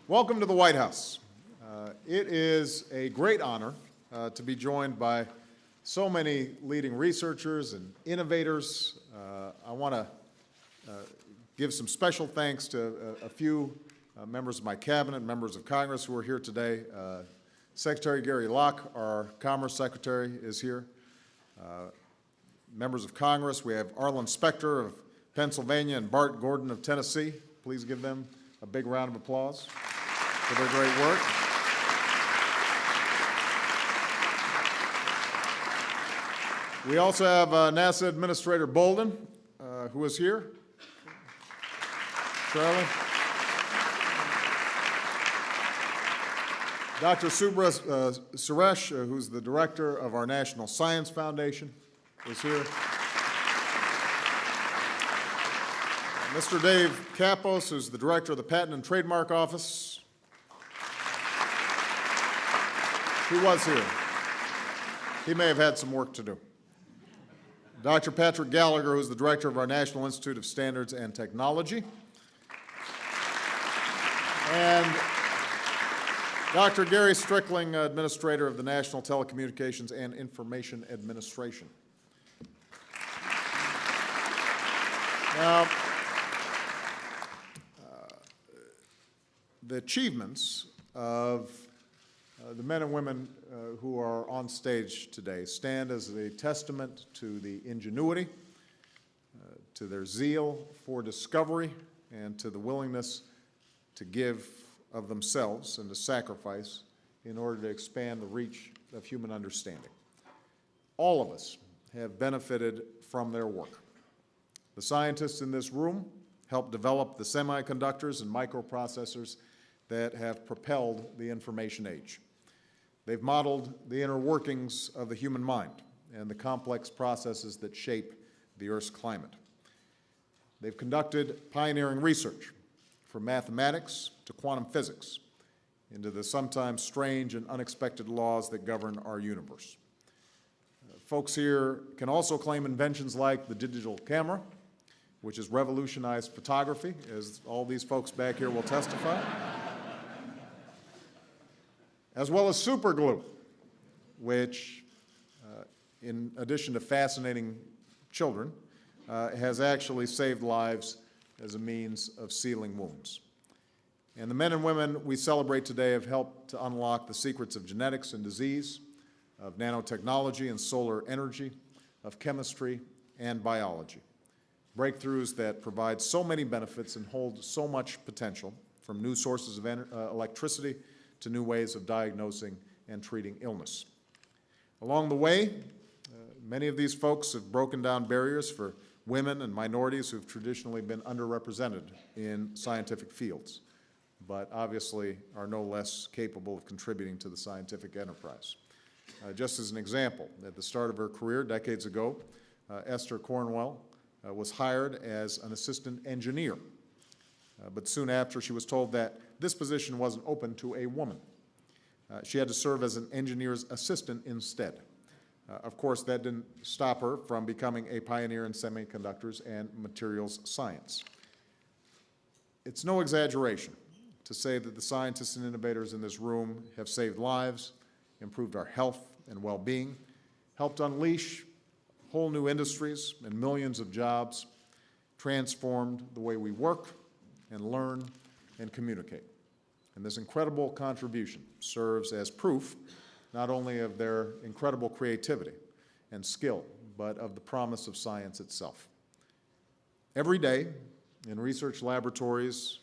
Welcome to the White House. It is a great honor to be joined by so many leading researchers and innovators. I want to give some special thanks to a few members of my cabinet, members of Congress who are here today. Secretary Gary Locke, our Commerce Secretary, is here. Members of Congress, we have Arlen Specter of Pennsylvania and Bart Gordon of Tennessee. Please give them a big round of applause for their great work. We also have NASA Administrator Bolden, who is here. Charlie. Dr. Subra Suresh, who's the director of our National Science Foundation, is here. Mr. Dave Kapos, who's the director of the Patent and Trademark Office. He was here. He may have had some work to do. Dr. Patrick Gallagher, who's the director of our National Institute of Standards and Technology. And Dr. Gary Strickling, administrator of the National Telecommunications and Information Administration. Now, the achievements of the men and women who are on stage today stand as a testament to the ingenuity, to their zeal for discovery, and to the willingness to give of themselves and to sacrifice in order to expand the reach of human understanding. All of us have benefited from their work. The scientists in this room helped develop the semiconductors and microprocessors that have propelled the information age. They've modeled the inner workings of the human mind and the complex processes that shape the Earth's climate. They've conducted pioneering research from mathematics to quantum physics into the sometimes strange and unexpected laws that govern our universe. Folks here can also claim inventions like the digital camera, which has revolutionized photography, as all these folks back here will testify, as well as superglue, which, in addition to fascinating children, has actually saved lives as a means of sealing wounds. And the men and women we celebrate today have helped to unlock the secrets of genetics and disease, of nanotechnology and solar energy, of chemistry and biology. Breakthroughs that provide so many benefits and hold so much potential, from new sources of electricity to new ways of diagnosing and treating illness. Along the way, many of these folks have broken down barriers for women and minorities who've traditionally been underrepresented in scientific fields, but obviously are no less capable of contributing to the scientific enterprise. Just as an example, at the start of her career decades ago, Esther Cornwell was hired as an assistant engineer, but soon after she was told that this position wasn't open to a woman. She had to serve as an engineer's assistant instead. Of course, that didn't stop her from becoming a pioneer in semiconductors and materials science. It's no exaggeration to say that the scientists and innovators in this room have saved lives, improved our health and well-being, helped unleash whole new industries and millions of jobs, transformed the way we work and learn and communicate. And this incredible contribution serves as proof not only of their incredible creativity and skill, but of the promise of science itself. Every day, in research laboratories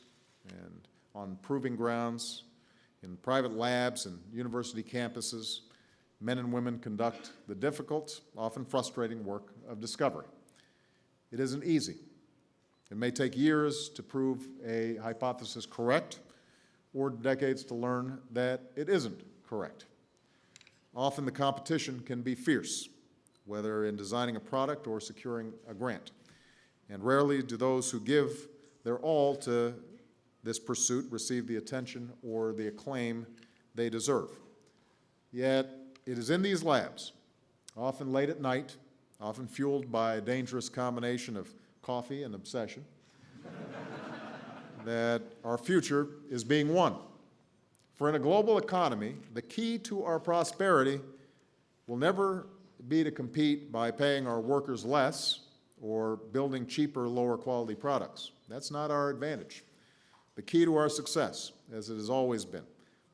and on proving grounds, in private labs and university campuses, men and women conduct the difficult, often frustrating work of discovery. It isn't easy. It may take years to prove a hypothesis correct, or decades to learn that it isn't correct. Often the competition can be fierce, whether in designing a product or securing a grant. And rarely do those who give their all to this pursuit receive the attention or the acclaim they deserve. Yet it is in these labs, often late at night, often fueled by a dangerous combination of coffee and obsession, that our future is being won. For in a global economy, the key to our prosperity will never be to compete by paying our workers less or building cheaper, lower quality products. That's not our advantage. The key to our success, as it has always been,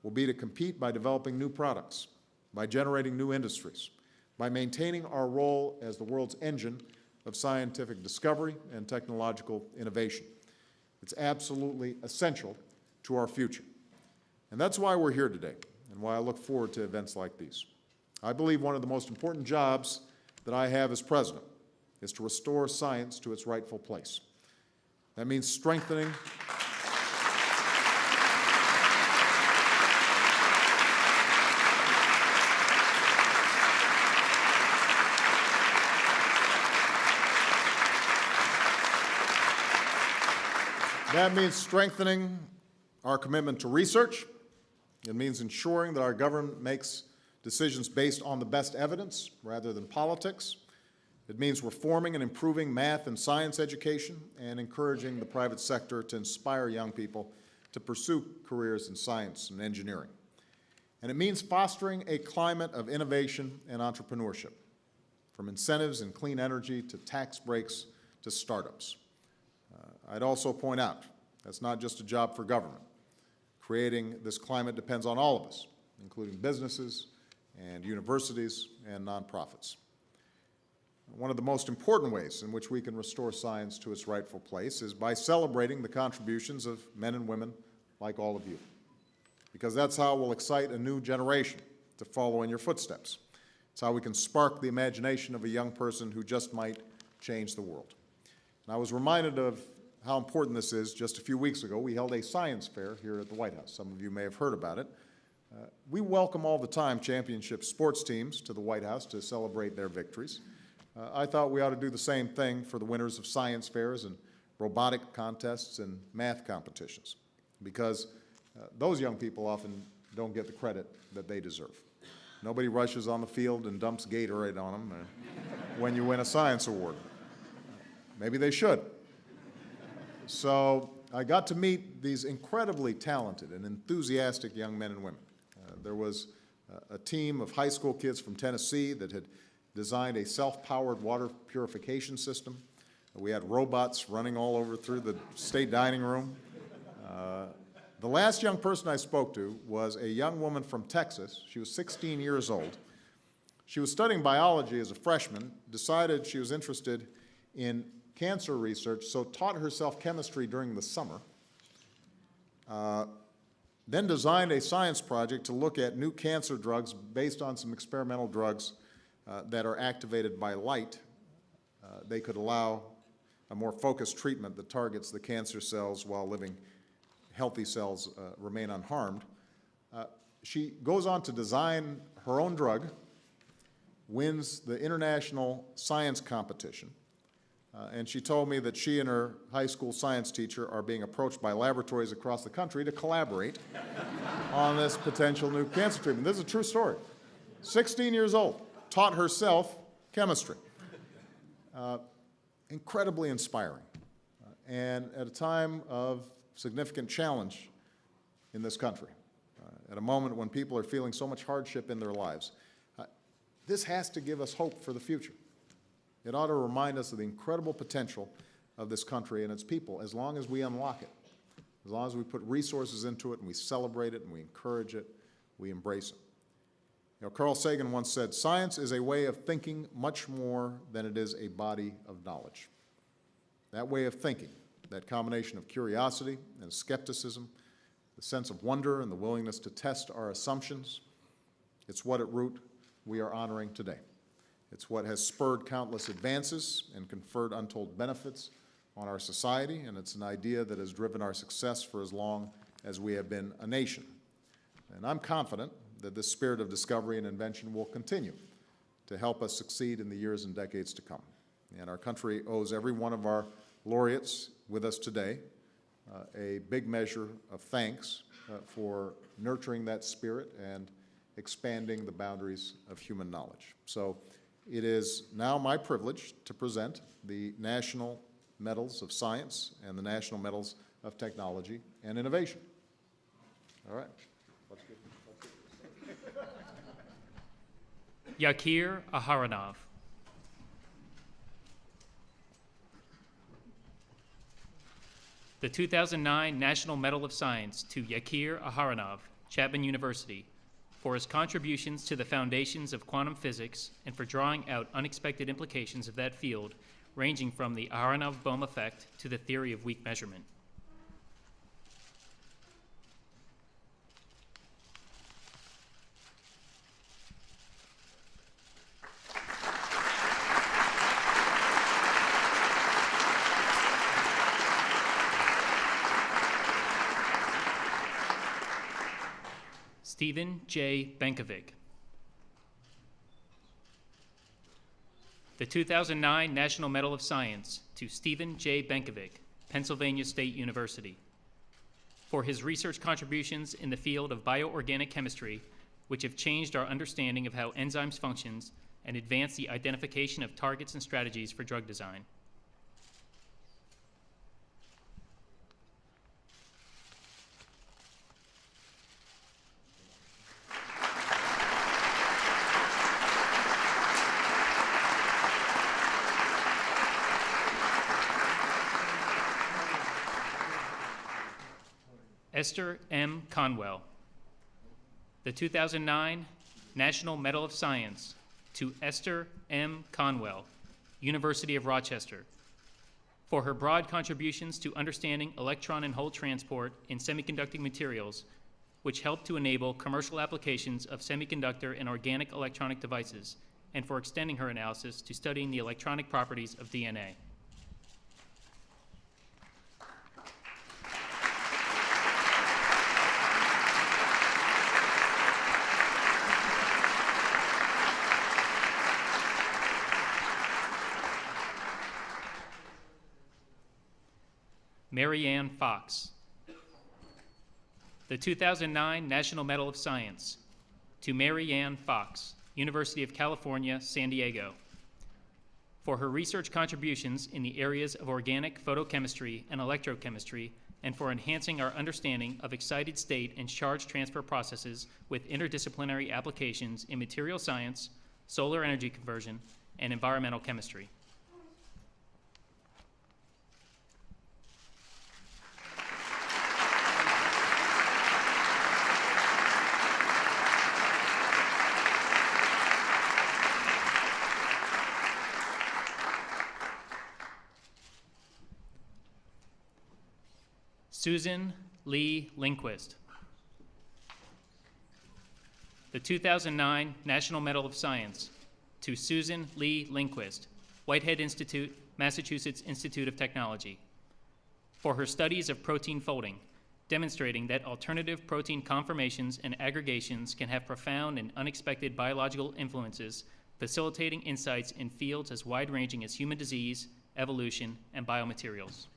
will be to compete by developing new products, by generating new industries, by maintaining our role as the world's engine of scientific discovery and technological innovation. It's absolutely essential to our future. And that's why we're here today, and why I look forward to events like these. I believe one of the most important jobs that I have as president is to restore science to its rightful place. That means strengthening our commitment to research. It means ensuring that our government makes decisions based on the best evidence rather than politics. It means reforming and improving math and science education and encouraging the private sector to inspire young people to pursue careers in science and engineering. And it means fostering a climate of innovation and entrepreneurship, from incentives in clean energy to tax breaks to startups. I'd also point out that's not just a job for government. Creating this climate depends on all of us, including businesses and universities and nonprofits. One of the most important ways in which we can restore science to its rightful place is by celebrating the contributions of men and women like all of you, because that's how we'll excite a new generation to follow in your footsteps. It's how we can spark the imagination of a young person who just might change the world. And I was reminded of how important this is. Just a few weeks ago, we held a science fair here at the White House. Some of you may have heard about it. We welcome all the time championship sports teams to the White House to celebrate their victories. I thought we ought to do the same thing for the winners of science fairs and robotic contests and math competitions, because those young people often don't get the credit that they deserve. Nobody rushes on the field and dumps Gatorade on them when you win a science award. Maybe they should. So I got to meet these incredibly talented and enthusiastic young men and women. There was a team of high school kids from Tennessee that had designed a self-powered water purification system. We had robots running all over through the state dining room. The last young person I spoke to was a young woman from Texas. She was 16 years old. She was studying biology as a freshman, decided she was interested in cancer research, so taught herself chemistry during the summer, then designed a science project to look at new cancer drugs based on some experimental drugs that are activated by light. They could allow a more focused treatment that targets the cancer cells while living healthy cells remain unharmed. She goes on to design her own drug, wins the international science competition, and she told me that she and her high school science teacher are being approached by laboratories across the country to collaborate on this potential new cancer treatment. This is a true story. 16 years old, taught herself chemistry. Incredibly inspiring. And at a time of significant challenge in this country, at a moment when people are feeling so much hardship in their lives, this has to give us hope for the future. It ought to remind us of the incredible potential of this country and its people as long as we unlock it, as long as we put resources into it and we celebrate it and we encourage it, we embrace it. You know, Carl Sagan once said, "Science is a way of thinking much more than it is a body of knowledge." That way of thinking, that combination of curiosity and skepticism, the sense of wonder and the willingness to test our assumptions, it's what at root we are honoring today. It's what has spurred countless advances and conferred untold benefits on our society, and it's an idea that has driven our success for as long as we have been a nation. And I'm confident that this spirit of discovery and invention will continue to help us succeed in the years and decades to come. And our country owes every one of our laureates with us today a big measure of thanks for nurturing that spirit and expanding the boundaries of human knowledge. So it is now my privilege to present the National Medals of Science and the National Medals of Technology and Innovation. All right. Yakir Aharonov. The 2009 National Medal of Science to Yakir Aharonov, Chapman University, for his contributions to the foundations of quantum physics and for drawing out unexpected implications of that field, ranging from the Aharonov-Bohm effect to the theory of weak measurement. Stephen J. Benkovic. The 2009 National Medal of Science to Stephen J. Benkovic, Pennsylvania State University, for his research contributions in the field of bioorganic chemistry, which have changed our understanding of how enzymes function and advanced the identification of targets and strategies for drug design. Esther M. Conwell. The 2009 National Medal of Science to Esther M. Conwell, University of Rochester, for her broad contributions to understanding electron and hole transport in semiconducting materials, which help to enable commercial applications of semiconductor and organic electronic devices, and for extending her analysis to studying the electronic properties of DNA. Mary Ann Fox. The 2009 National Medal of Science to Mary Ann Fox, University of California, San Diego, for her research contributions in the areas of organic photochemistry and electrochemistry, and for enhancing our understanding of excited state and charge transfer processes with interdisciplinary applications in material science, solar energy conversion, and environmental chemistry. Susan Lee Lindquist. The 2009 National Medal of Science to Susan Lee Lindquist, Whitehead Institute, Massachusetts Institute of Technology, for her studies of protein folding, demonstrating that alternative protein conformations and aggregations can have profound and unexpected biological influences, facilitating insights in fields as wide-ranging as human disease, evolution, and biomaterials.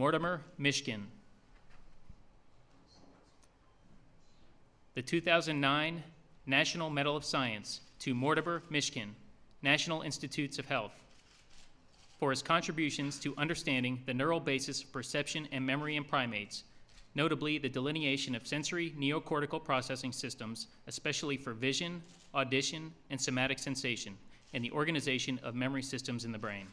Mortimer Mishkin. The 2009 National Medal of Science to Mortimer Mishkin, National Institutes of Health, for his contributions to understanding the neural basis of perception and memory in primates, notably the delineation of sensory neocortical processing systems, especially for vision, audition, and somatic sensation, and the organization of memory systems in the brain.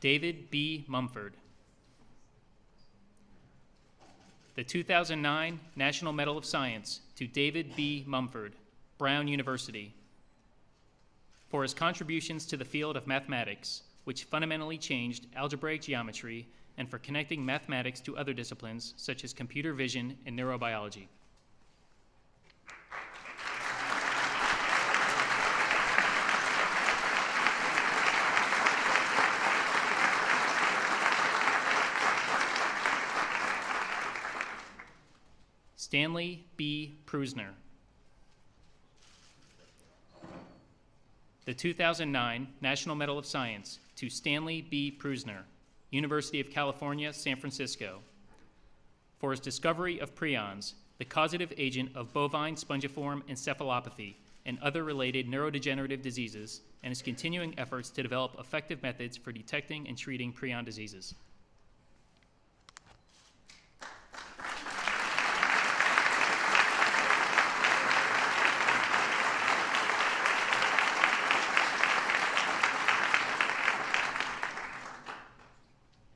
David B. Mumford. The 2009 National Medal of Science to David B. Mumford, Brown University, for his contributions to the field of mathematics, which fundamentally changed algebraic geometry, and for connecting mathematics to other disciplines such as computer vision and neurobiology. Stanley B. Prusner. The 2009 National Medal of Science to Stanley B. Prusner, University of California, San Francisco, for his discovery of prions, the causative agent of bovine spongiform encephalopathy and other related neurodegenerative diseases, and his continuing efforts to develop effective methods for detecting and treating prion diseases.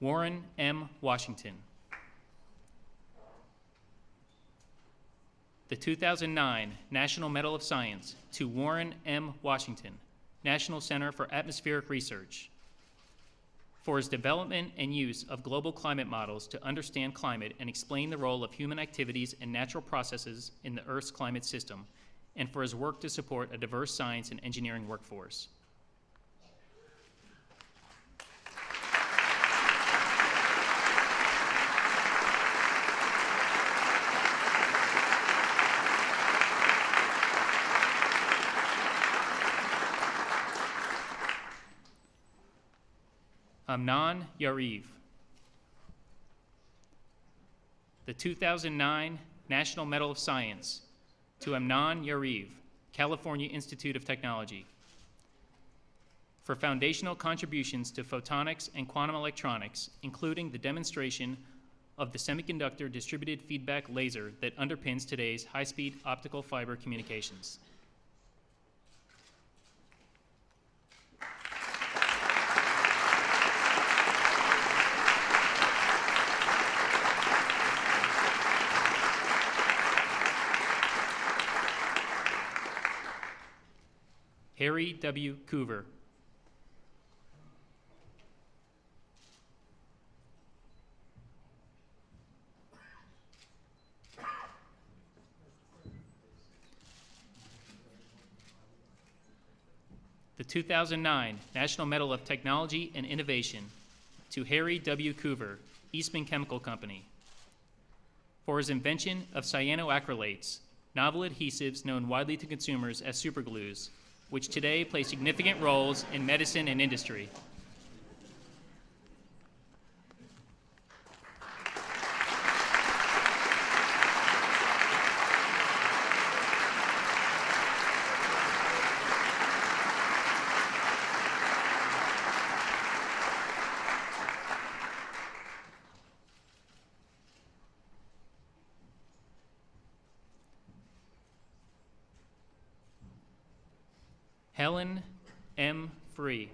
Warren M. Washington. The 2009 National Medal of Science to Warren M. Washington, National Center for Atmospheric Research, for his development and use of global climate models to understand climate and explain the role of human activities and natural processes in the Earth's climate system, and for his work to support a diverse science and engineering workforce. Amnon Yariv. The 2009 National Medal of Science to Amnon Yariv, California Institute of Technology, for foundational contributions to photonics and quantum electronics, including the demonstration of the semiconductor distributed feedback laser that underpins today's high-speed optical fiber communications. Harry W. Coover. The 2009 National Medal of Technology and Innovation to Harry W. Coover, Eastman Chemical Company, for his invention of cyanoacrylates, novel adhesives known widely to consumers as superglues, which today play significant roles in medicine and industry. Helen M. Free.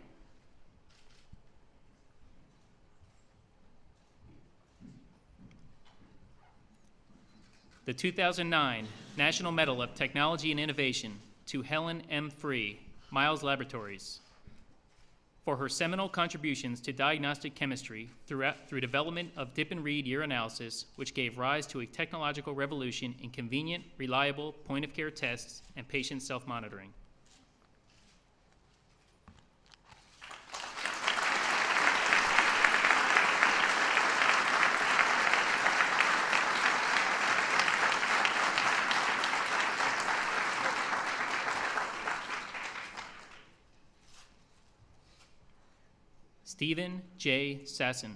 The 2009 National Medal of Technology and Innovation to Helen M. Free, Miles Laboratories, for her seminal contributions to diagnostic chemistry through development of dip and read urinalysis, which gave rise to a technological revolution in convenient, reliable point-of-care tests and patient self-monitoring. Stephen J. Sasson.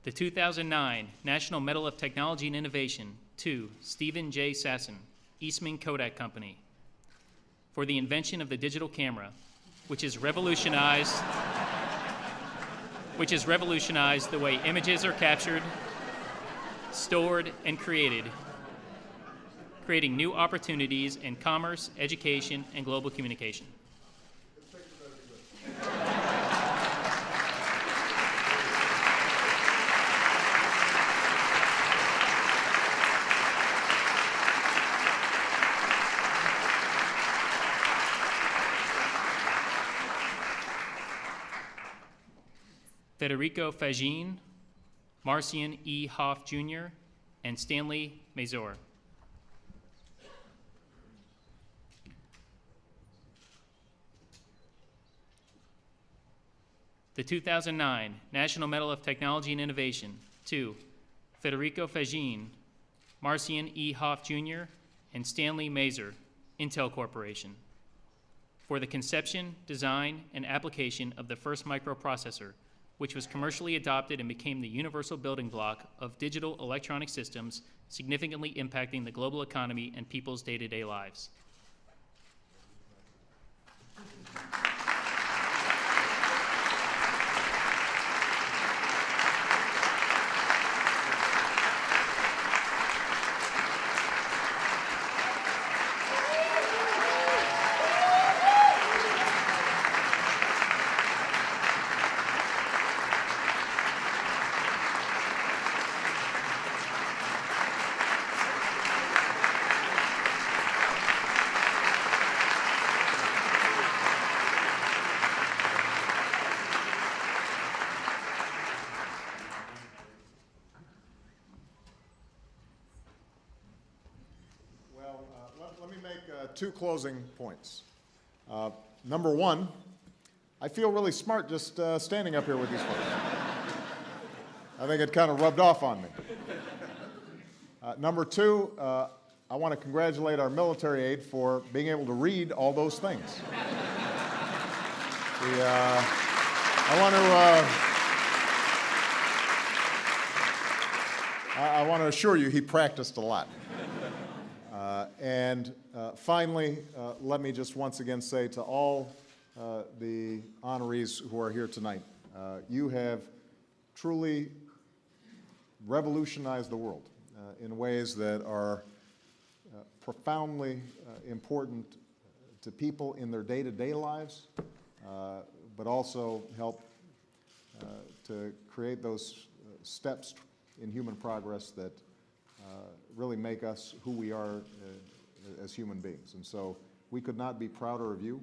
The 2009 National Medal of Technology and Innovation to Stephen J. Sasson, Eastman Kodak Company, for the invention of the digital camera, which has revolutionized the way images are captured, stored, and created, creating new opportunities in commerce, education, and global communication. Federico Fagin, Marcian E. Hoff Jr., and Stanley Mazur. The 2009 National Medal of Technology and Innovation to Federico Fagin, Marcian E. Hoff Jr., and Stanley Mazer, Intel Corporation, for the conception, design, and application of the first microprocessor, which was commercially adopted and became the universal building block of digital electronic systems, significantly impacting the global economy and people's day-to-day lives. Let me make two closing points. Number one, I feel really smart just standing up here with these folks. I think it kind of rubbed off on me. Number two, I want to congratulate our military aide for being able to read all those things. I want to assure you he practiced a lot. Finally, let me just once again say to all the honorees who are here tonight, you have truly revolutionized the world in ways that are profoundly important to people in their day-to-day lives, but also help to create those steps in human progress that really make us who we are as human beings. And so we could not be prouder of you,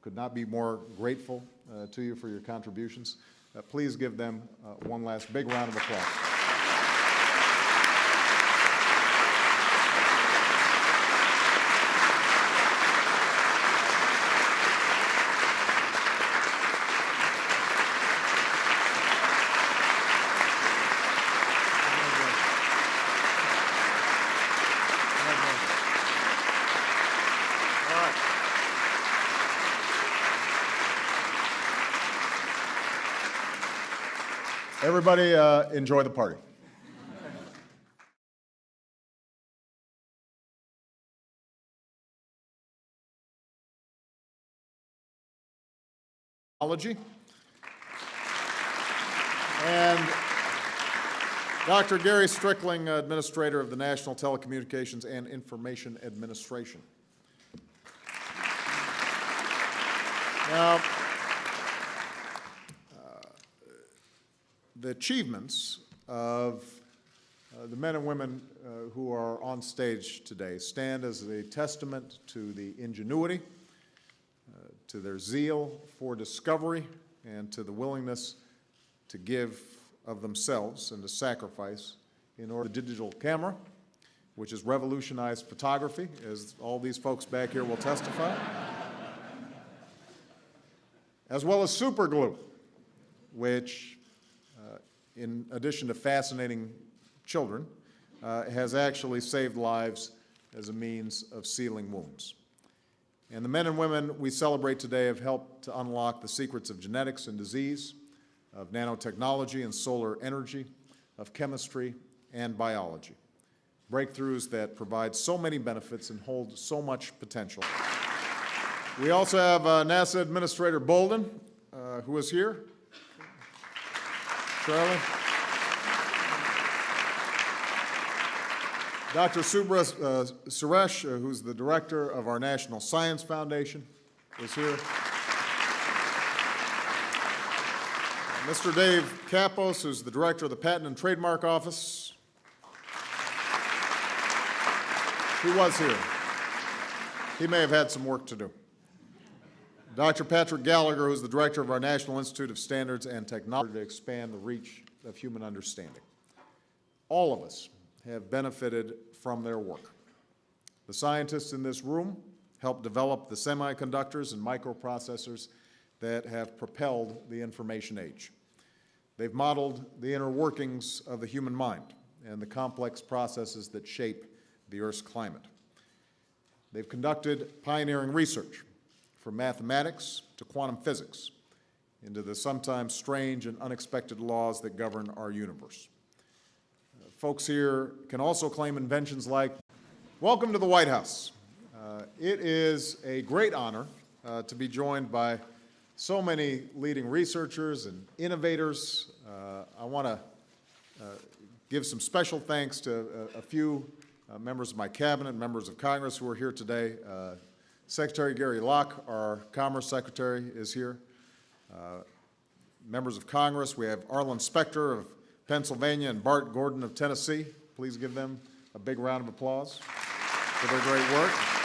could not be more grateful to you for your contributions. Please give them one last big round of applause. Everybody enjoy the party. And Dr. Gary Strickling, Administrator of the National Telecommunications and Information Administration. Now, the achievements of the men and women who are on stage today stand as a testament to the ingenuity, to their zeal for discovery, and to the willingness to give of themselves and to sacrifice in order the digital camera, which has revolutionized photography, as all these folks back here will testify, as well as super glue, which in addition to fascinating children, has actually saved lives as a means of sealing wounds. And the men and women we celebrate today have helped to unlock the secrets of genetics and disease, of nanotechnology and solar energy, of chemistry and biology. Breakthroughs that provide so many benefits and hold so much potential. We also have NASA Administrator Bolden, who is here. Charlie. Dr. Subra Suresh, who's the director of our National Science Foundation, is here. Mr. Dave Kapos, who's the director of the Patent and Trademark Office. He was here. He may have had some work to do. Dr. Patrick Gallagher, who's the director of our National Institute of Standards and Technology, to expand the reach of human understanding. All of us have benefited from their work. The scientists in this room helped develop the semiconductors and microprocessors that have propelled the information age. They've modeled the inner workings of the human mind and the complex processes that shape the Earth's climate. They've conducted pioneering research from mathematics to quantum physics into the sometimes strange and unexpected laws that govern our universe. Folks here can also claim inventions like, welcome to the White House. It is a great honor to be joined by so many leading researchers and innovators. I want to give some special thanks to a few members of my cabinet, members of Congress who are here today. Secretary Gary Locke, our Commerce Secretary, is here. Members of Congress, we have Arlen Specter of Pennsylvania and Bart Gordon of Tennessee. Please give them a big round of applause for their great work.